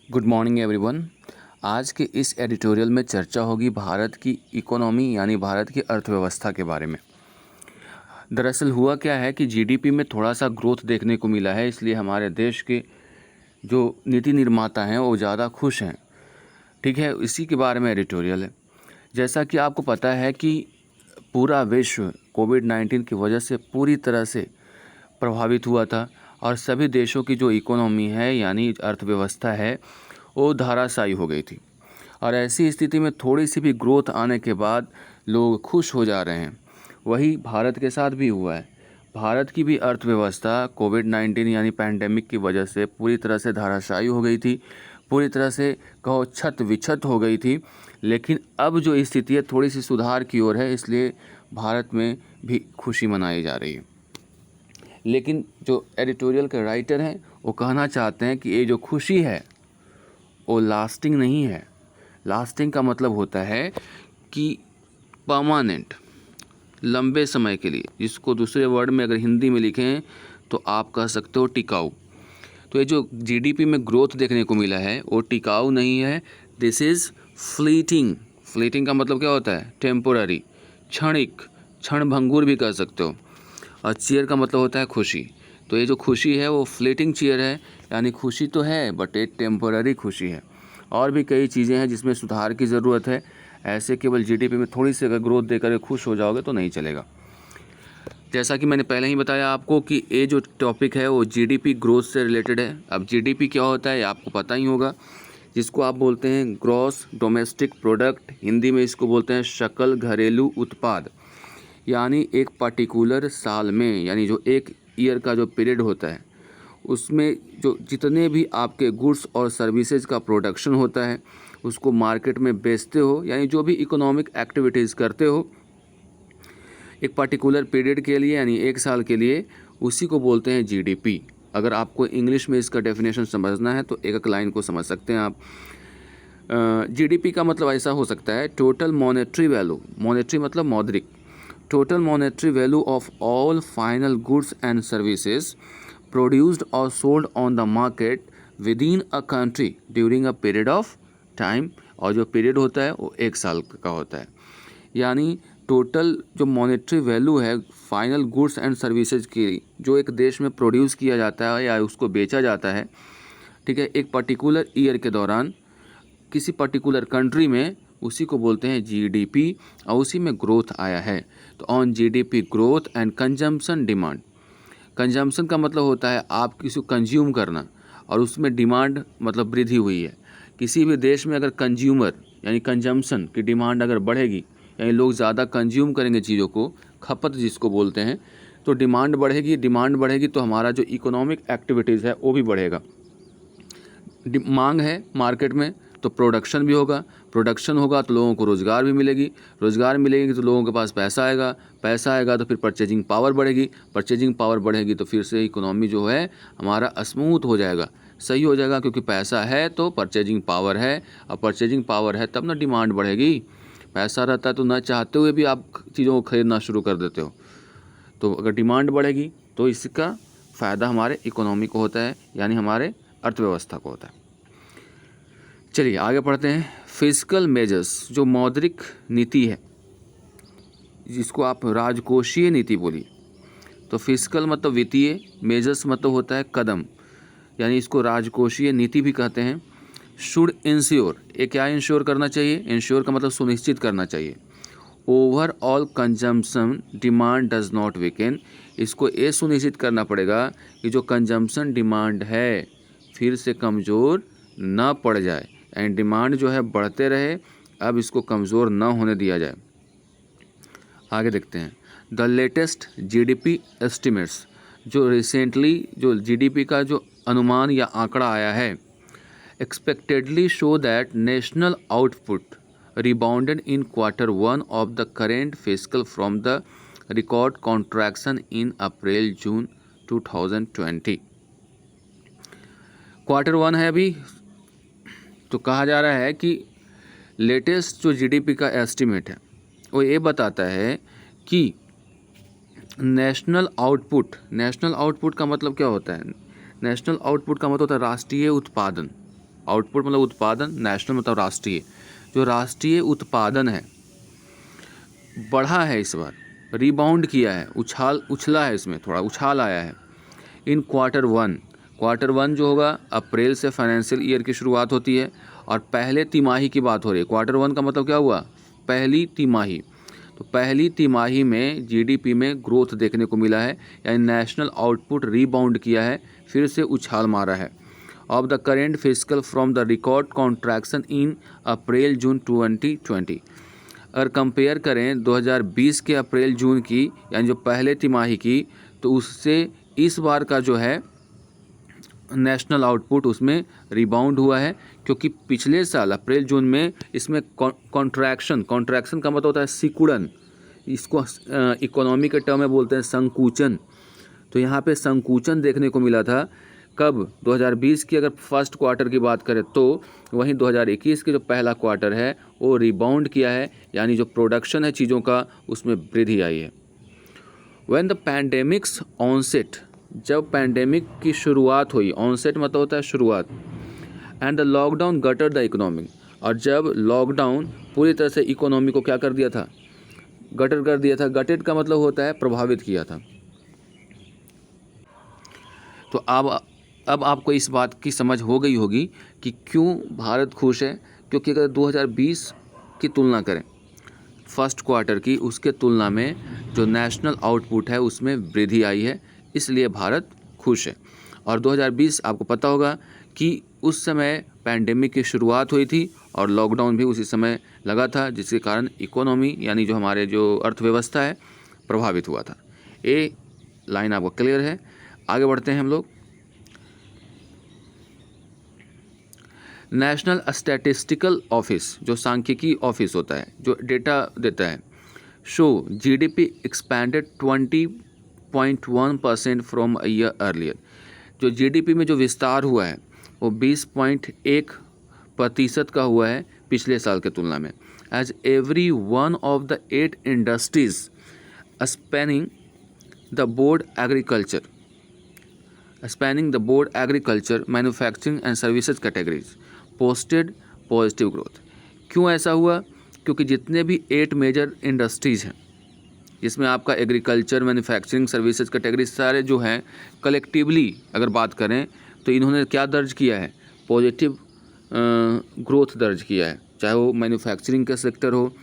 Good morning everyone. आज के इस एडिटोरियल में चर्चा होगी भारत की इकोनॉमी यानी भारत की अर्थव्यवस्था के बारे में। दरअसल हुआ क्या है कि जीडीपी में थोड़ा सा ग्रोथ देखने को मिला है, इसलिए हमारे देश के जो नीति निर्माता हैं वो ज़्यादा खुश हैं। ठीक है, इसी के बारे में एडिटोरियल है। जैसा कि आपको पता है कि पूरा विश्व कोविड-19 की वजह से पूरी तरह से प्रभावित हुआ था और सभी देशों की जो इकोनॉमी है यानी अर्थव्यवस्था है वो धराशायी हो गई थी। और ऐसी स्थिति में थोड़ी सी भी ग्रोथ आने के बाद लोग खुश हो जा रहे हैं। वही भारत के साथ भी हुआ है। भारत की भी अर्थव्यवस्था कोविड-19 यानी पैंडेमिक की वजह से पूरी तरह से धराशायी हो गई थी, पूरी तरह से कहो छत विछत हो गई थी। लेकिन अब जो स्थिति है थोड़ी सी सुधार की ओर है, इसलिए भारत में भी खुशी मनाई जा रही है। लेकिन जो एडिटोरियल के राइटर हैं वो कहना चाहते हैं कि ये जो खुशी है वो लास्टिंग नहीं है। लास्टिंग का मतलब होता है कि परमानेंट, लंबे समय के लिए, जिसको दूसरे वर्ड में अगर हिंदी में लिखें तो आप कह सकते हो टिकाऊ। तो ये जो जीडीपी में ग्रोथ देखने को मिला है वो टिकाऊ नहीं है, दिस इज़ फ्लीटिंग। फ्लीटिंग का मतलब क्या होता है? टेम्पोररी, क्षणिक, क्षणभंगुर भी कह सकते हो। और चीयर का मतलब होता है खुशी। तो ये जो खुशी है वो फ्लीटिंग चीयर है, यानी खुशी तो है बट एक टेम्पोररी खुशी है। और भी कई चीज़ें हैं जिसमें सुधार की ज़रूरत है। ऐसे केवल जीडीपी में थोड़ी सी अगर ग्रोथ देकर खुश हो जाओगे तो नहीं चलेगा। जैसा कि मैंने पहले ही बताया आपको कि ये जो टॉपिक है वो जीडीपी ग्रोथ से रिलेटेड है। अब जीडीपी क्या होता है ये आपको पता ही होगा, जिसको आप बोलते हैं ग्रॉस डोमेस्टिक प्रोडक्ट, हिंदी में इसको बोलते हैं सकल घरेलू उत्पाद। यानी एक पर्टिकुलर साल में, यानी जो एक ईयर का जो पीरियड होता है उसमें जो जितने भी आपके गुड्स और सर्विसेज का प्रोडक्शन होता है उसको मार्केट में बेचते हो, यानी जो भी इकोनॉमिक एक्टिविटीज़ करते हो एक पर्टिकुलर पीरियड के लिए यानी एक साल के लिए, उसी को बोलते हैं जीडीपी। अगर आपको इंग्लिश में इसका डेफिनेशन समझना है तो एक लाइन को समझ सकते हैं आप। जीडीपी का मतलब ऐसा हो सकता है टोटल मॉनेटरी वैल्यू, मॉनेटरी मतलब मौद्रिक, total monetary value of all final goods and services produced or sold on the market within a country during a period of time। और जो पीरियड होता है वो एक साल का होता है। यानी टोटल जो मॉनेटरी वैल्यू है फाइनल गुड्स एंड सर्विसेज की, जो एक देश में प्रोड्यूस किया जाता है या उसको बेचा जाता है, ठीक है, एक पर्टिकुलर ईयर के दौरान किसी पर्टिकुलर कंट्री में, उसी को बोलते हैं जीडीपी। और उसी में ग्रोथ आया है। तो on GDP growth and consumption demand. Consumption का मतलब होता है आप किसी को कंज्यूम करना, और उसमें डिमांड मतलब वृद्धि हुई है। किसी भी देश में अगर कंज्यूमर यानी कंजम्पशन की डिमांड अगर बढ़ेगी, यानी लोग ज़्यादा कंज्यूम करेंगे चीज़ों को, खपत जिसको बोलते हैं, तो डिमांड बढ़ेगी। डिमांड बढ़ेगी तो हमारा जो इकोनॉमिक एक्टिविटीज़ है वो भी बढ़ेगा। मांग है मार्केट में तो प्रोडक्शन भी होगा, प्रोडक्शन होगा तो लोगों को रोज़गार भी मिलेगी, रोज़गार मिलेगी तो लोगों के पास पैसा आएगा, पैसा आएगा तो फिर परचेजिंग पावर बढ़ेगी, परचेजिंग पावर बढ़ेगी तो फिर से इकोनॉमी जो है हमारा स्मूथ हो जाएगा, सही हो जाएगा। क्योंकि पैसा है तो परचेजिंग पावर है, और परचेजिंग पावर है तब ना डिमांड बढ़ेगी। पैसा रहता है तो न चाहते हुए भी आप चीज़ों को खरीदना शुरू कर देते हो। तो अगर डिमांड बढ़ेगी तो इसका फ़ायदा हमारे इकोनॉमी को होता है, यानी हमारे अर्थव्यवस्था को होता है। चलिए आगे पढ़ते हैं। फिस्कल मेजर्स, जो मौद्रिक नीति है जिसको आप राजकोषीय नीति बोलिए, तो फिस्कल मतलब वित्तीय, मेजर्स मतलब होता है कदम, यानी इसको राजकोषीय नीति भी कहते हैं। शुड इंश्योर, ये क्या इंश्योर करना चाहिए? इंश्योर का मतलब सुनिश्चित करना चाहिए। Overall consumption demand does not weakened, इसको ये सुनिश्चित करना पड़ेगा कि जो कंजम्पशन डिमांड है फिर से कमज़ोर न पड़ जाए, एंड डिमांड जो है बढ़ते रहे, अब इसको कमज़ोर न होने दिया जाए। आगे देखते हैं। द लेटेस्ट जीडीपी एस्टिमेट्स, जो रिसेंटली जो जीडीपी का जो अनुमान या आंकड़ा आया है, expectedly show that national output rebounded in Q1 of the current fiscal from the record contraction in April-June 2020। Q1 है अभी, तो कहा जा रहा है कि लेटेस्ट जो जीडीपी का एस्टिमेट है वो ये बताता है कि नेशनल आउटपुट, नेशनल आउटपुट का मतलब क्या होता है? नेशनल आउटपुट का मतलब होता है राष्ट्रीय उत्पादन, आउटपुट मतलब उत्पादन, नेशनल मतलब राष्ट्रीय। जो राष्ट्रीय उत्पादन है बढ़ा है, इस बार रिबाउंड किया है, उछला है, इसमें थोड़ा उछाल आया है इन क्वार्टर वन जो होगा अप्रैल से फाइनेंशियल ईयर की शुरुआत होती है और पहले तिमाही की बात हो रही है। क्वार्टर वन का मतलब क्या हुआ, पहली तिमाही। तो पहली तिमाही में जीडीपी में ग्रोथ देखने को मिला है, यानी नेशनल आउटपुट रीबाउंड किया है, फिर से उछाल मारा है। Of the current fiscal from the record contraction in April June 2020। अगर कंपेयर करें 2020 के अप्रैल जून की, यानी जो पहले तिमाही की, तो उससे इस बार का जो है नेशनल आउटपुट उसमें रिबाउंड हुआ है, क्योंकि पिछले साल अप्रैल जून में इसमें कॉन्ट्रैक्शन का मतलब होता है सिकुड़न, इसको इकोनॉमी के टर्म में बोलते हैं संकुचन। तो यहाँ पे संकुचन देखने को मिला था कब, 2020 की अगर फर्स्ट क्वार्टर की बात करें तो, वहीं 2021 के जो पहला क्वार्टर है वो रिबाउंड किया है, यानी जो प्रोडक्शन है चीज़ों का उसमें वृद्धि आई है। व्हेन द पैंडेमिक्स ऑनसेट, जब पैंडेमिक की शुरुआत हुई, ऑनसेट मतलब होता है शुरुआत, and the lockdown gutter the economy, और जब लॉकडाउन पूरी तरह से इकोनॉमी को क्या कर दिया था, गटर कर दिया था। गटेड का मतलब होता है प्रभावित किया था। तो अब आपको इस बात की समझ हो गई होगी कि क्यों भारत खुश है, क्योंकि अगर 2020 की तुलना करें फर्स्ट क्वार्टर की, उसके तुलना में जो नेशनल आउटपुट है उसमें वृद्धि आई है, इसलिए भारत खुश है। और 2020 आपको पता होगा कि उस समय पैंडेमिक की शुरुआत हुई थी और लॉकडाउन भी उसी समय लगा था, जिसके कारण इकोनॉमी यानी जो हमारे जो अर्थव्यवस्था है प्रभावित हुआ था। ये लाइन आपको क्लियर है। आगे बढ़ते हैं हम लोग। नेशनल स्टैटिस्टिकल ऑफिस, जो सांख्यिकी ऑफिस होता है, जो डेटा देता है, show GDP expanded 20.1% from a year earlier. जो जीडीपी में जो विस्तार हुआ है वो 20.1% का हुआ है पिछले साल के तुलना में। As every one of the 8 industries spanning the board agriculture, manufacturing and services categories posted positive growth. क्यों ऐसा हुआ, क्योंकि जितने भी 8 मेजर इंडस्ट्रीज़ हैं, जिसमें आपका एग्रीकल्चर, मैन्युफैक्चरिंग, सर्विसेज कैटेगरी सारे जो हैं, कलेक्टिवली अगर बात करें तो इन्होंने क्या दर्ज किया है, पॉजिटिव ग्रोथ दर्ज किया है। चाहे वो मैन्युफैक्चरिंग का सेक्टर हो,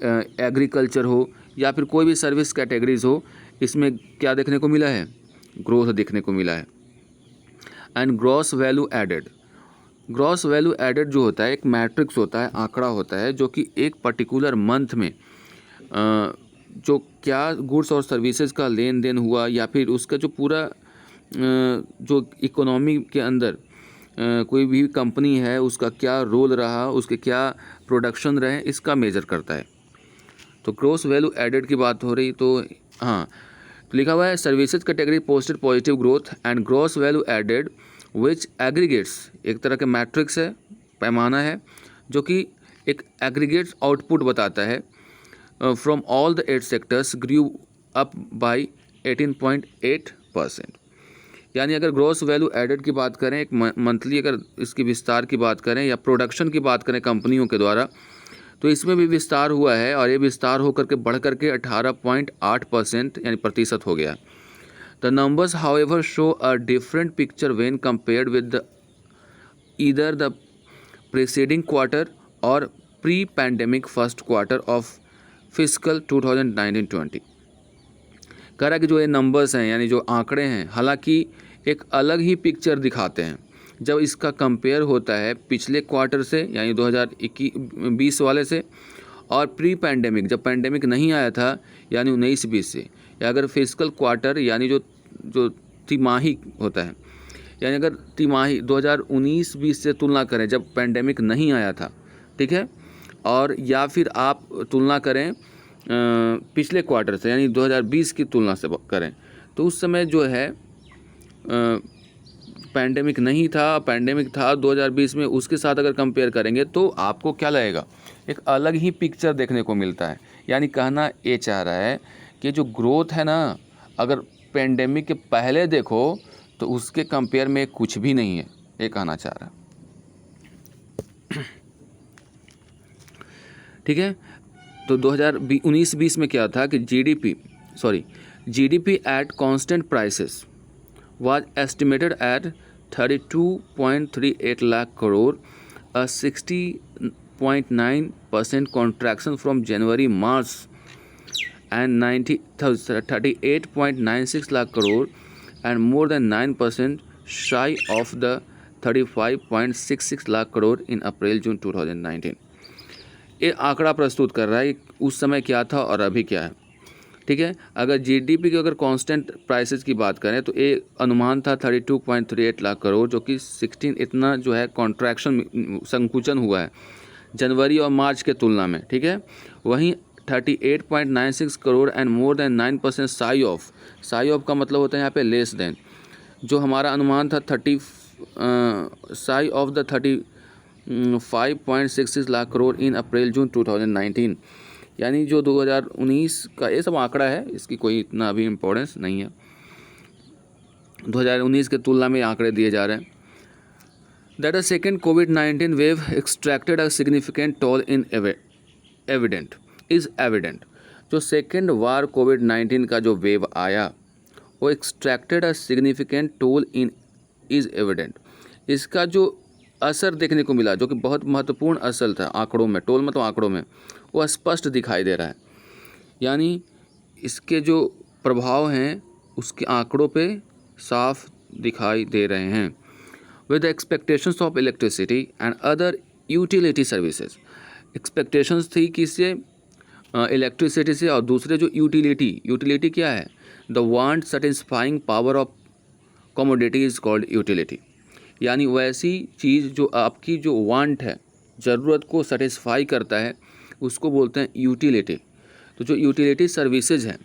एग्रीकल्चर हो, या फिर कोई भी सर्विस कैटेगरीज हो, इसमें क्या देखने को मिला है, ग्रोथ देखने को मिला है। एंड ग्रॉस वैल्यू एडेड जो होता है एक मैट्रिक्स होता है, आंकड़ा होता है, जो कि एक पर्टिकुलर मंथ में जो क्या गुड्स और सर्विसेज का लेन देन हुआ, या फिर उसका जो पूरा जो इकोनॉमी के अंदर कोई भी कंपनी है उसका क्या रोल रहा, उसके क्या प्रोडक्शन रहे, इसका मेजर करता है। तो ग्रॉस वैल्यू एडेड की बात हो रही, तो हाँ, तो लिखा हुआ है services category posted positive growth and gross value added which aggregates, एक तरह के मैट्रिक्स है, पैमाना है, जो कि एक एग्रीगेट आउटपुट बताता है। From all the 8 sectors grew up by 18.8%। यानी अगर ग्रॉस वैल्यू एडेड की बात करें, एक मंथली अगर इसकी विस्तार की बात करें या प्रोडक्शन की बात करें कंपनियों के द्वारा, तो इसमें भी विस्तार हुआ है, और ये विस्तार होकर के बढ़ करके 18.8% यानी प्रतिशत हो गया। The numbers however show a different picture when compared with either the preceding quarter और pre pandemic first quarter of fiscal 2019-20। कह रहा कि जो ये नंबर्स हैं यानी जो आंकड़े हैं, हालांकि एक अलग ही पिक्चर दिखाते हैं जब इसका कंपेयर होता है पिछले क्वार्टर से, यानी 2021-20 वाले से, और प्री पैंडेमिक जब पैंडेमिक नहीं आया था यानी 19-20 से, या अगर फिजिकल क्वार्टर यानी जो तिमाही होता है, यानी अगर तिमाही 2019-20 से तुलना करें जब पैंडेमिक नहीं आया था, ठीक है, और या फिर आप तुलना करें पिछले क्वार्टर से यानी 2020 की तुलना से करें, तो उस समय जो है पैंडेमिक नहीं था, पैंडेमिक था 2020 में, उसके साथ अगर कंपेयर करेंगे तो आपको क्या लगेगा, एक अलग ही पिक्चर देखने को मिलता है। यानी कहना ये चाह रहा है कि जो ग्रोथ है ना, अगर पैंडेमिक के पहले देखो तो उसके कंपेयर में कुछ भी नहीं है, ये कहना चाह रहा है। ठीक है। तो 2019-20 में क्या था कि GDP at constant prices was estimated at 32.38 lakh crore, a 60.9% contraction from January-March, and 38.96 lakh crore, and more than 9% shy of the 35.66 lakh crore in April-June 2019। ये आंकड़ा प्रस्तुत कर रहा है उस समय क्या था और अभी क्या है। ठीक है, अगर जीडीपी की अगर कांस्टेंट प्राइसेस की बात करें तो ये अनुमान था 32.38 लाख करोड़, जो कि 16 इतना जो है कॉन्ट्रैक्शन संकुचन हुआ है जनवरी और मार्च के तुलना में। ठीक है, वहीं 38.96 crore and more than 9% sigh of का मतलब होता है यहाँ पे लेस देन, जो हमारा अनुमान था 35.66 लाख करोड़ इन अप्रैल-जून 2019। यानी जो 2019 का ये सब आंकड़ा है, इसकी कोई इतना अभी इम्पोर्टेंस नहीं है। 2019 के तुलना में आंकड़े दिए जा रहे हैं। That the second covid wave extracted a significant toll in evident. जो सेकेंड वार कोविड-19 का जो वेव आया वो extracted a significant toll in is evident. इसका जो असर देखने को मिला, जो कि बहुत महत्वपूर्ण असर था आंकड़ों में, टोल मतलब आंकड़ों में, वो स्पष्ट दिखाई दे रहा है। यानी इसके जो प्रभाव हैं उसके आंकड़ों पे साफ दिखाई दे रहे हैं। With the expectations of electricity and other utility services, expectations थी किससे, इलेक्ट्रिसिटी से, और दूसरे जो यूटिलिटी क्या है, the want satisfying power of commodity is called utility. यानी वैसी चीज़ जो आपकी जो वांट है, ज़रूरत को सेटिस्फाई करता है, उसको बोलते हैं यूटिलिटी। तो जो यूटिलिटी सर्विसेज हैं,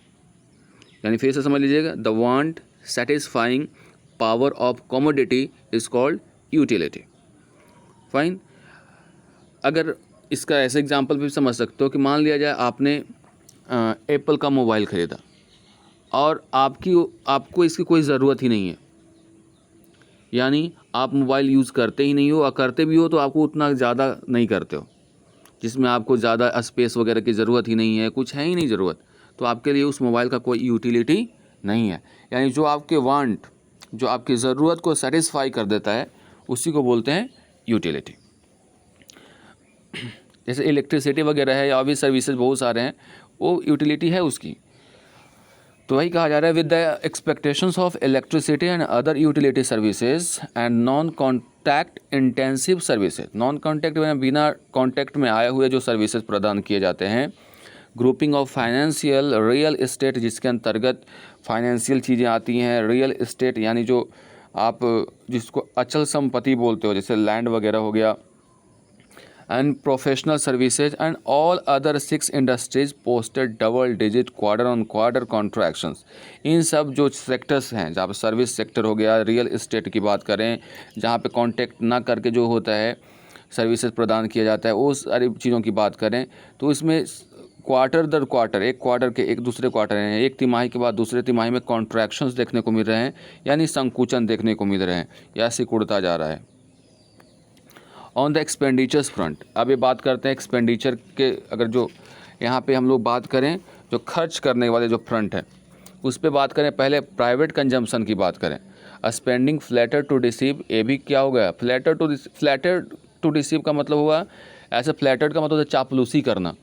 यानी फिर से समझ लीजिएगा, the want satisfying power of commodity is called utility. Fine. अगर इसका ऐसे एग्जांपल भी समझ सकते हो कि मान लिया जाए आपने एप्पल का मोबाइल ख़रीदा और आपको इसकी कोई ज़रूरत ही नहीं है, यानी आप मोबाइल यूज़ करते ही नहीं हो, और करते भी हो तो आपको उतना ज़्यादा नहीं करते हो, जिसमें आपको ज़्यादा स्पेस वगैरह की ज़रूरत ही नहीं है, कुछ है ही नहीं ज़रूरत, तो आपके लिए उस मोबाइल का कोई यूटिलिटी नहीं है। यानी जो आपके वांट, जो आपकी ज़रूरत को सेटिस्फाई कर देता है, उसी को बोलते हैं यूटिलिटी। जैसे इलेक्ट्रिसिटी वगैरह है या भी सर्विसेज बहुत सारे हैं, वो यूटिलिटी है उसकी। तो वही कहा जा रहा है, with the expectations of electricity and other utility services and non contact intensive services. Non contact में बिना कॉन्टैक्ट में आए हुए जो सर्विसेज प्रदान किए जाते हैं। Grouping of financial real estate, जिसके अंतर्गत फाइनेंशियल चीज़ें आती हैं। रियल एस्टेट यानी जो आप जिसको अचल संपत्ति बोलते हो, जैसे लैंड वगैरह हो गया। And professional services and all other 6 industries posted double digit quarter on quarter contractions. इन सब जो सेक्टर्स हैं, जहाँ पर सर्विस सेक्टर हो गया, रियल एस्टेट की बात करें, जहाँ पे कॉन्टैक्ट ना करके जो होता है सर्विसेज प्रदान किया जाता है, उस सारी चीज़ों की बात करें तो इसमें क्वार्टर दर क्वार्टर, एक क्वार्टर के एक दूसरे क्वार्टर हैं, एक तिमाही के बाद दूसरे तिमाही में कॉन्ट्रैक्शंस देखने को मिल रहे हैं, यानी संकुचन देखने को मिल रहे हैं, या सिकुड़ता जा रहा है। ऑन द एक्सपेंडिचर्स फ्रंट, अब ये बात करते हैं एक्सपेंडिचर के। अगर जो यहाँ पे हम लोग बात करें जो खर्च करने वाले जो फ्रंट है, उस पर बात करें, पहले प्राइवेट कंजम्पशन की बात करें। स्पेंडिंग फ्लैटर टू रिसीव, ये भी क्या हो गया, फ्लैटर टू रिसीव का मतलब हुआ, ऐसे फ्लैटर्ड का मतलब है चापलूसी करना,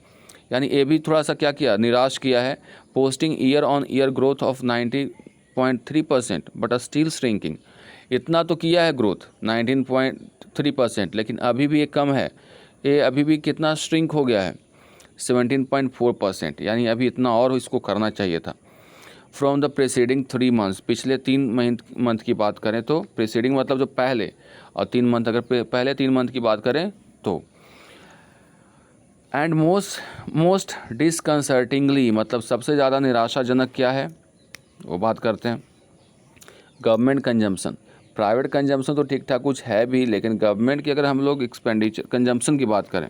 यानी ये भी थोड़ा सा क्या किया, निराश किया है। Posting year on year growth of 90.3% but still shrinking. इतना तो किया है ग्रोथ 19.3%, लेकिन अभी भी ये कम है। ये अभी भी कितना श्रिंक हो गया है, 17.4%, यानी अभी इतना और इसको करना चाहिए था। फ्रॉम द प्रीसीडिंग 3 मंथ्स, पिछले 3 मंथ की बात करें तो प्रीसीडिंग मतलब जो पहले, और 3 मंथ अगर पहले 3 मंथ की बात करें तो। एंड मोस्ट डिसकंसर्टिंगली, मतलब सबसे ज़्यादा निराशाजनक क्या है वो बात करते हैं। गवर्नमेंट कंजम्पशन, प्राइवेट कंजम्पशन तो ठीक ठाक कुछ है भी, लेकिन गवर्नमेंट की अगर हम लोग एक्सपेंडिचर कंजम्पशन की बात करें,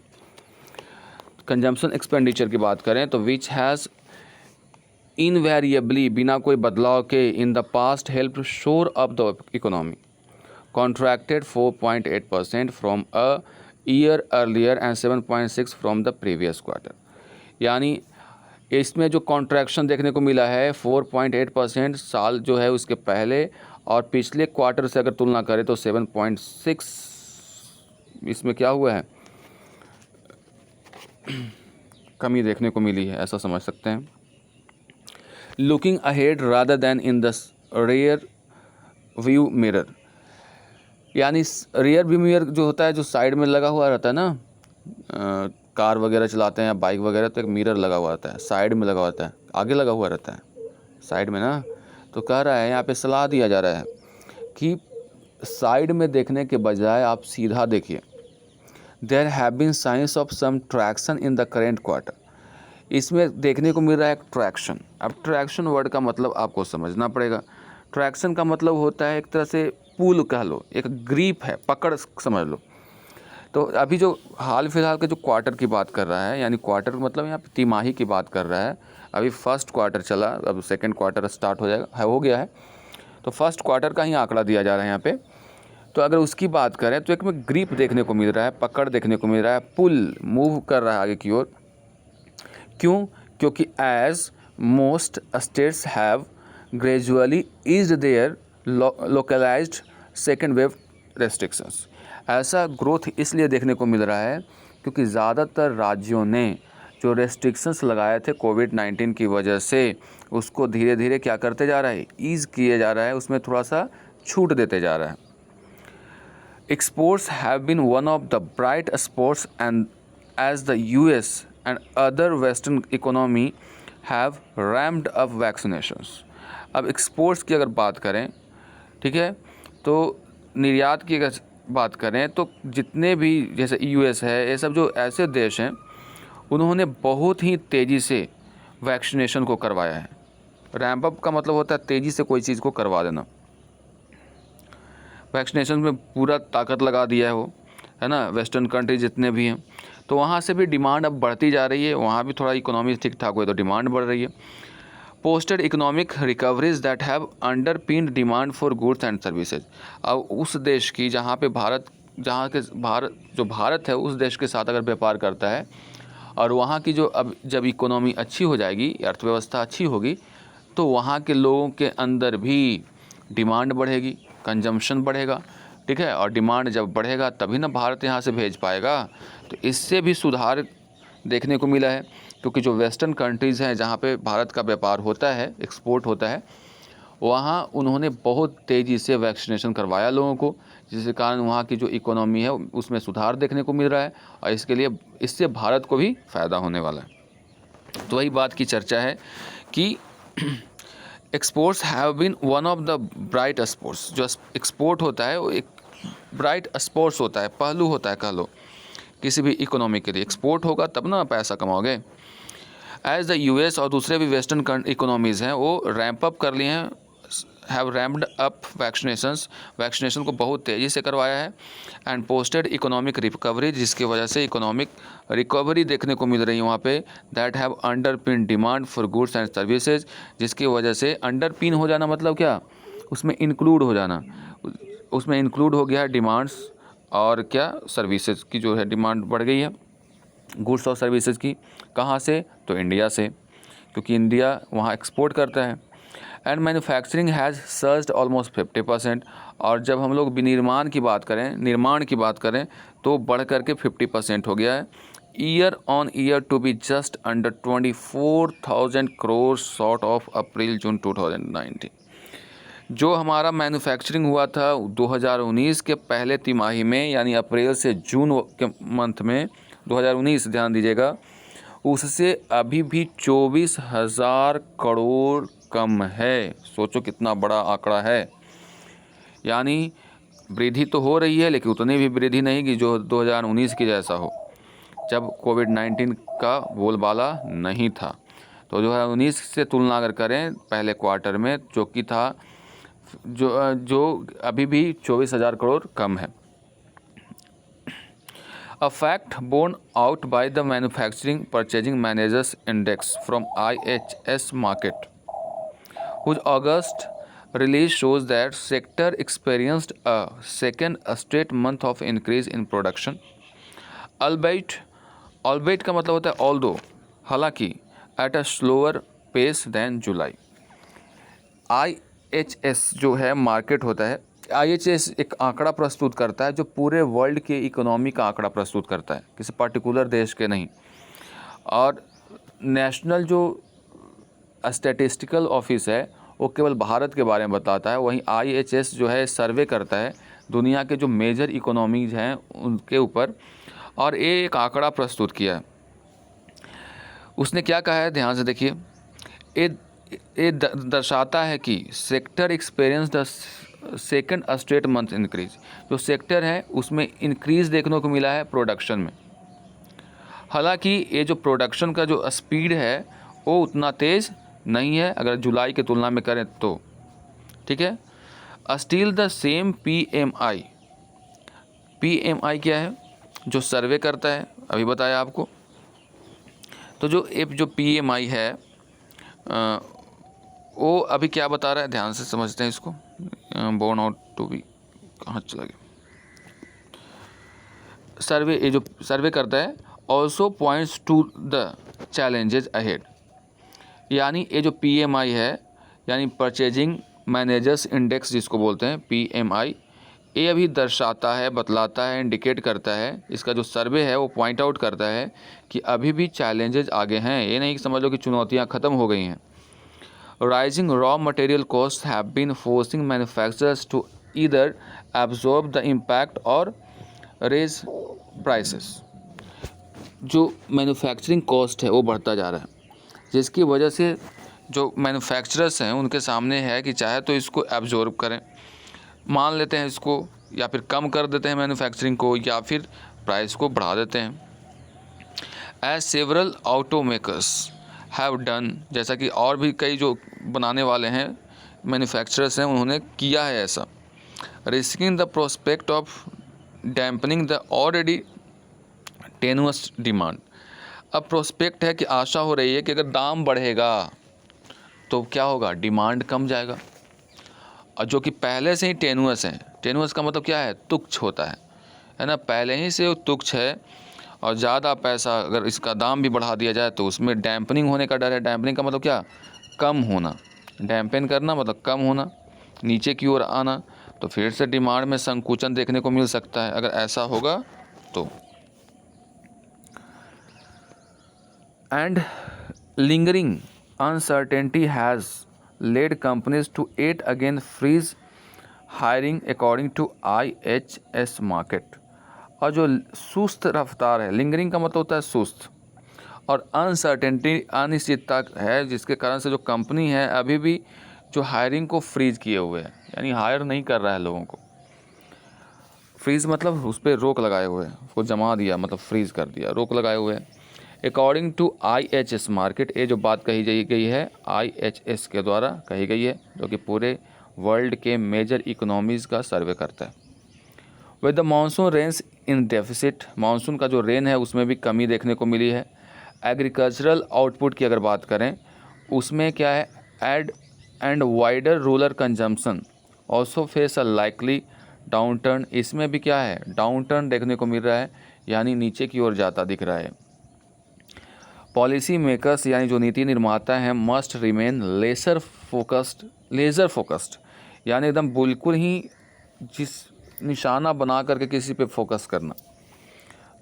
कंजम्पशन एक्सपेंडिचर की बात करें तो विच हैज़ इनवेरिएबली, बिना कोई बदलाव के, इन द पास्ट हेल्प शोर up the economy, contracted 4.8% from a year earlier and 7.6 from the previous quarter. यानी इसमें जो कॉन्ट्रैक्शन देखने को मिला है 4.8% साल जो है उसके पहले, और पिछले क्वार्टर से अगर तुलना करें तो 7.6 इसमें क्या हुआ है, कमी देखने को मिली है, ऐसा समझ सकते हैं। Looking ahead rather then in the rear view mirror, यानी रियर व्यू मिरर जो होता है, जो साइड में लगा हुआ रहता है ना, कार वगैरह चलाते हैं या बाइक वगैरह, तो एक मिरर लगा हुआ रहता है, साइड में लगा हुआ रहता है, आगे लगा हुआ रहता है साइड में ना। तो कह रहा है यहाँ पे सलाह दिया जा रहा है कि साइड में देखने के बजाय आप सीधा देखिए। There have been signs of some traction in the current quarter, इसमें देखने को मिल रहा है एक ट्रैक्शन। अब ट्रैक्शन वर्ड का मतलब आपको समझना पड़ेगा। ट्रैक्शन का मतलब होता है एक तरह से पुल कह लो, एक ग्रिप है, पकड़ समझ लो। तो अभी जो हाल फिलहाल के जो क्वार्टर की बात कर रहा है, यानी क्वार्टर मतलब यहाँ पे तिमाही की बात कर रहा है। अभी फर्स्ट क्वार्टर चला, अब सेकंड क्वार्टर स्टार्ट हो जाएगा, हो गया है, तो फर्स्ट क्वार्टर का ही आंकड़ा दिया जा रहा है यहाँ पे। तो अगर उसकी बात करें तो एक में ग्रिप देखने को मिल रहा है, पकड़ देखने को मिल रहा है, पुल मूव कर रहा है आगे की ओर। क्यों? क्योंकि as most states have gradually eased their localised second wave restrictions, ऐसा ग्रोथ इसलिए देखने को मिल रहा है क्योंकि ज़्यादातर राज्यों ने जो रेस्ट्रिक्शंस लगाए थे कोविड-19 की वजह से, उसको धीरे धीरे क्या करते जा रहा है, ईज़ किए जा रहा है, उसमें थोड़ा सा छूट देते जा रहा है। Exports have been one of the bright spots, and as the US and other Western economy have ramped up vaccinations. अब एक्सपोर्ट्स की अगर बात करें, ठीक है, तो निर्यात की अगर बात करें तो जितने भी जैसे यूएस है, ये सब जो ऐसे देश हैं, उन्होंने बहुत ही तेज़ी से वैक्सीनेशन को करवाया है। रैम्प अप का मतलब होता है तेज़ी से कोई चीज़ को करवा देना। वैक्सीनेशन में पूरा ताकत लगा दिया है वो, है ना, वेस्टर्न कंट्री जितने भी हैं। तो वहाँ से भी डिमांड अब बढ़ती जा रही है, वहाँ भी थोड़ा इकोनॉमी ठीक ठाक हुई तो डिमांड बढ़ रही है। Posted economic recoveries that have underpinned demand for goods and services. अब उस देश की जहाँ पे भारत है, उस देश के साथ अगर व्यापार करता है और वहाँ की जो अब जब इकोनॉमी अच्छी हो जाएगी, अर्थव्यवस्था अच्छी होगी, तो वहाँ के लोगों के अंदर भी डिमांड बढ़ेगी, कंजम्पशन बढ़ेगा, ठीक है, और डिमांड जब बढ़ेगा तभी ना भारत यहाँ से भेज पाएगा। तो इससे भी सुधार देखने को मिला है, क्योंकि जो वेस्टर्न कंट्रीज़ हैं जहाँ पे भारत का व्यापार होता है, एक्सपोर्ट होता है, वहाँ उन्होंने बहुत तेज़ी से वैक्सीनेशन करवाया लोगों को, जिसके कारण वहाँ की जो इकोनॉमी है उसमें सुधार देखने को मिल रहा है, और इससे भारत को भी फ़ायदा होने वाला है। तो वही बात की चर्चा है कि exports have been one of the bright spots. जो एक्सपोर्ट होता है वो एक ब्राइट स्पोर्ट्स होता है, पहलू होता है कह लो किसी भी इकोनॉमी के लिए। एक्सपोर्ट होगा तब ना पैसा कमाओगे। एज द यूएस और दूसरे भी वेस्टर्न इकोनॉमीज़ हैं, वो रैंप अप कर लिए हैं, हैव रैम्प्ड अप वैक्सीनेशन को बहुत तेज़ी से करवाया है। एंड पोस्टेड इकोनॉमिक रिकवरी, जिसकी वजह से इकोनॉमिक रिकवरी देखने को मिल रही है वहाँ पे। That have अंडरपिन demand for goods and services, जिसकी वजह से अंडरपिन हो जाना मतलब क्या, उसमें इंक्लूड हो जाना, उसमें इंक्लूड हो गया है डिमांड्स और क्या, सर्विसेज की जो है डिमांड बढ़ गई है, गुड्स और सर्विसेज की। कहाँ से? तो इंडिया से, क्योंकि इंडिया वहाँ एक्सपोर्ट करता है। And manufacturing has surged almost 50%, और जब हम लोग निर्माण की बात करें तो बढ़ करके 50% हो गया है। Year on year to be just under 24,000 crore short of April June 2019। जो हमारा मैन्युफैक्चरिंग हुआ था 2019 के पहले तिमाही में, यानी अप्रैल से जून के मंथ में 2019, ध्यान दीजिएगा, उससे अभी भी 24,000 करोड़ कम है। सोचो कितना बड़ा आंकड़ा है। यानी वृद्धि तो हो रही है, लेकिन उतनी भी वृद्धि नहीं कि जो 2019 की जैसा हो, जब कोविड-19 का बोलबाला नहीं था। तो 2019 से तुलना अगर करें पहले क्वार्टर में, जो कि था जो अभी भी 24,000 करोड़ कम है। A fact borne out by the Manufacturing Purchasing Managers Index from IHS Markit, whose August release shows that sector experienced a second straight month of increase in production. ऑलबेट का मतलब होता है ऑल्दो, हालांकि, at a slower pace than July. IHS जो है market होता है, IHS एक आंकड़ा प्रस्तुत करता है जो पूरे वर्ल्ड के इकोनॉमी का आंकड़ा प्रस्तुत करता है, किसी पर्टिकुलर देश के नहीं। और नेशनल जो स्टैटिस्टिकल ऑफिस है वो केवल भारत के बारे में बताता है, वहीं IHS जो है सर्वे करता है दुनिया के जो मेजर इकोनॉमीज हैं उनके ऊपर, और ये एक आंकड़ा प्रस्तुत किया है। उसने क्या कहा है, ध्यान से देखिए। ये दर्शाता है कि sector experience the second straight month increase. जो सेक्टर है उसमें इंक्रीज देखने को मिला है प्रोडक्शन में, हालांकि ये जो प्रोडक्शन का जो स्पीड है वो उतना तेज़ नहीं है अगर जुलाई की तुलना में करें तो, ठीक है। स्टिल द सेम PMI क्या है, जो सर्वे करता है, अभी बताया आपको। तो जो PMI है वो अभी क्या बता रहा है, ध्यान से समझते हैं इसको। बोर्न आउट टू बी कहाँ चला गया, सर्वे, ये जो सर्वे करता है also points to the challenges ahead. यानी ये जो PMI है, यानी परचेजिंग मैनेजर्स इंडेक्स जिसको बोलते हैं PMI, ये अभी दर्शाता है, बतलाता है, इंडिकेट करता है, इसका जो सर्वे है वो पॉइंट आउट करता है कि अभी भी चैलेंजेस आगे हैं। ये नहीं समझ लो कि चुनौतियां ख़त्म हो गई हैं। Rising raw material cost have been forcing manufacturers to either absorb the impact और रेज प्राइसेस। जो मैन्युफैक्चरिंग कॉस्ट है वो बढ़ता जा रहा है, जिसकी वजह से जो मैन्युफैक्चरर्स हैं उनके सामने है कि चाहे तो इसको एब्जॉर्ब करें, मान लेते हैं इसको, या फिर कम कर देते हैं मैन्युफैक्चरिंग को, या फिर प्राइस को बढ़ा देते हैं। As several automakers have done, जैसा कि और भी कई जो बनाने वाले हैं मैन्युफैक्चरर्स हैं उन्होंने किया है ऐसा। Risking the prospect of dampening the already टेनुअस demand. अब प्रोस्पेक्ट है कि आशा हो रही है कि अगर दाम बढ़ेगा तो क्या होगा, डिमांड कम जाएगा, और जो कि पहले से ही टेनुअस है। टेनुअस का मतलब क्या है, तुच्छ होता है ना, पहले ही से वो तुच्छ है, और ज़्यादा पैसा अगर इसका दाम भी बढ़ा दिया जाए तो उसमें डैम्पनिंग होने का डर है। डैम्पनिंग का मतलब क्या, कम होना, डैम्पन करना मतलब कम होना, नीचे की ओर आना, तो फिर से डिमांड में संकुचन देखने को मिल सकता है अगर ऐसा होगा तो। And lingering uncertainty has led companies to at again freeze hiring according to IHS market. और जो सुस्त रफ्तार है, लिंगरिंग का मतलब होता है सुस्त, और अनसर्टेनिटी अनिश्चितता है, जिसके कारण से जो कंपनी है अभी भी जो हायरिंग को फ्रीज किए हुए है, यानी हायर नहीं कर रहा है लोगों को। फ्रीज मतलब उस पर रोक लगाए हुए है, उसको जमा दिया मतलब फ्रीज कर दिया, रोक लगाए हुए है। अकॉर्डिंग टू IHS मार्केट, ये जो बात कही गई है IHS के द्वारा कही गई है, जो कि पूरे वर्ल्ड के मेजर इकोनॉमीज़ का सर्वे करता है। With the monsoon rains in deficit, monsoon का जो रेन है उसमें भी कमी देखने को मिली है। एग्रीकल्चरल आउटपुट की अगर बात करें उसमें क्या है, and wider rural consumption also face a likely down turn. इसमें भी क्या है, डाउन टर्न देखने को मिल रहा है, यानी नीचे की ओर जाता दिख रहा है। पॉलिसी मेकर्स यानी जो नीति निर्माता हैं मस्ट रिमेन लेजर फोकस्ड, यानी एकदम बिल्कुल ही जिस निशाना बना करके किसी पे फोकस करना,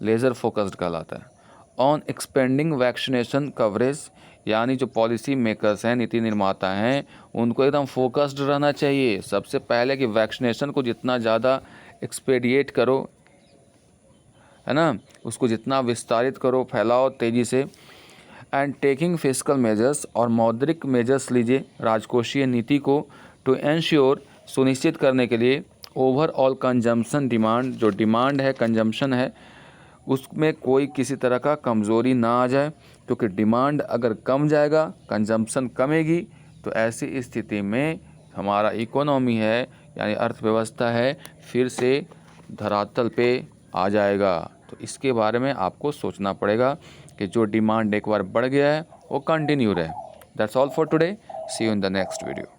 लेज़र फोकस्ड कहलाता है। ऑन एक्सपेंडिंग वैक्सीनेशन कवरेज, यानी जो पॉलिसी मेकर्स हैं, नीति निर्माता हैं, उनको एकदम फोकस्ड रहना चाहिए सबसे पहले कि वैक्सीनेशन को जितना ज़्यादा एक्सपेडिएट करो, है ना, उसको जितना विस्तारित करो, फैलाओ तेज़ी से। एंड टेकिंग फिस्कल मेजर्स, और मौद्रिक मेजर्स लीजिए, राजकोषीय नीति को टू एंश्योर, सुनिश्चित करने के लिए ओवरऑल कंजम्पशन डिमांड, जो डिमांड है, कंजम्पशन है, उसमें कोई किसी तरह का कमज़ोरी ना आ जाए, क्योंकि डिमांड अगर कम जाएगा, कंजम्पशन कमेगी, तो ऐसी स्थिति में हमारा इकोनॉमी है यानी अर्थव्यवस्था है फिर से धरातल पे आ जाएगा। तो इसके बारे में आपको सोचना पड़ेगा कि जो डिमांड एक बार बढ़ गया है वो कंटिन्यू रहे। That's all for today, see you in the next video.